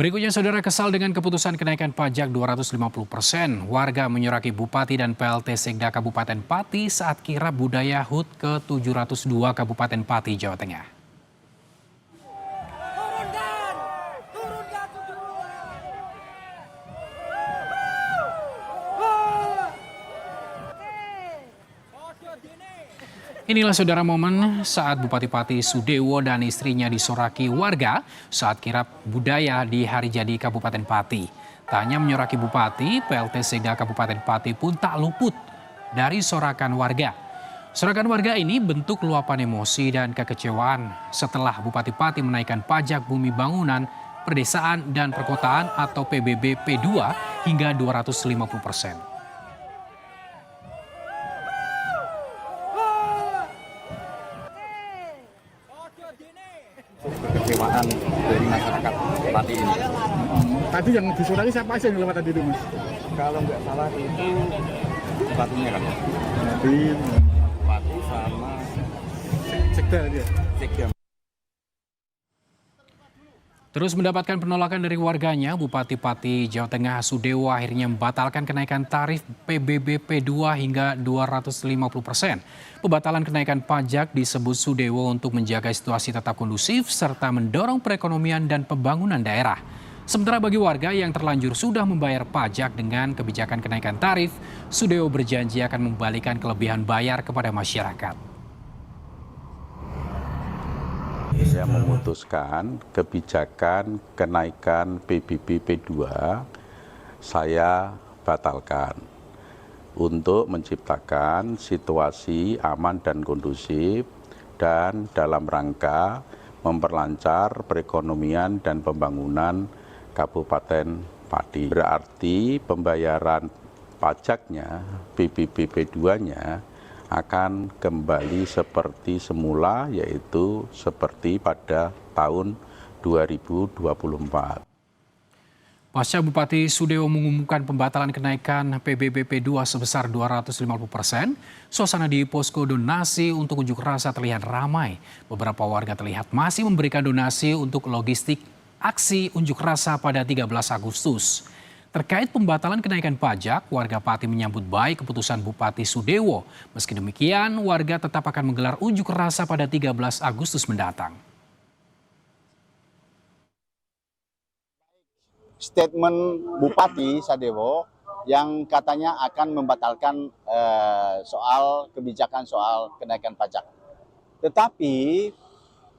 Berikutnya, saudara, kesal dengan keputusan kenaikan pajak 250%. Warga menyuraki Bupati dan PLT Sekda Kabupaten Pati saat kirap budaya HUT ke-702 Kabupaten Pati, Jawa Tengah. Inilah, saudara, momen saat Bupati Pati Sudewo dan istrinya disoraki warga saat kirap budaya di Hari Jadi Kabupaten Pati. Tak hanya menyoraki Bupati, PLT Sekda Kabupaten Pati pun tak luput dari sorakan warga. Sorakan warga ini bentuk luapan emosi dan kekecewaan setelah Bupati Pati menaikkan pajak bumi bangunan, perdesaan, dan perkotaan atau PBB P2 hingga 250%. Kekecewaan dari masyarakat Pati ini. Tadi yang disoraki siapa aja yang lewat tadi itu, Mas? Kalau nggak salah itu Bupatinya kan? Nadine, Bupati sama Sekda dia. Sekda. Terus mendapatkan penolakan dari warganya, Bupati Pati Jawa Tengah Sudewo akhirnya membatalkan kenaikan tarif PBB P2 hingga 250%. Pembatalan kenaikan pajak disebut Sudewo untuk menjaga situasi tetap kondusif serta mendorong perekonomian dan pembangunan daerah. Sementara bagi warga yang terlanjur sudah membayar pajak dengan kebijakan kenaikan tarif, Sudewo berjanji akan membalikan kelebihan bayar kepada masyarakat. Saya memutuskan kebijakan kenaikan PBB P2 saya batalkan untuk menciptakan situasi aman dan kondusif dan dalam rangka memperlancar perekonomian dan pembangunan Kabupaten Pati. Berarti pembayaran pajaknya PBB P2-nya akan kembali seperti semula, yaitu seperti pada tahun 2024. Pasca Bupati Sudewo mengumumkan pembatalan kenaikan PBB P2 sebesar 250%, suasana di posko donasi untuk unjuk rasa terlihat ramai. Beberapa warga terlihat masih memberikan donasi untuk logistik aksi unjuk rasa pada 13 Agustus. Terkait pembatalan kenaikan pajak, warga Pati menyambut baik keputusan Bupati Sudewo. Meski demikian, warga tetap akan menggelar unjuk rasa pada 13 Agustus mendatang. Statement Bupati Sudewo yang katanya akan membatalkan soal kebijakan soal kenaikan pajak. Tetapi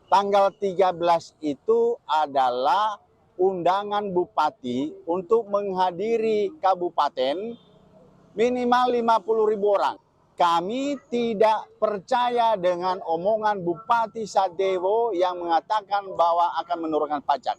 tanggal 13 itu adalah undangan Bupati untuk menghadiri kabupaten minimal 50.000 orang. Kami tidak percaya dengan omongan Bupati Sudewo yang mengatakan bahwa akan menurunkan pajak.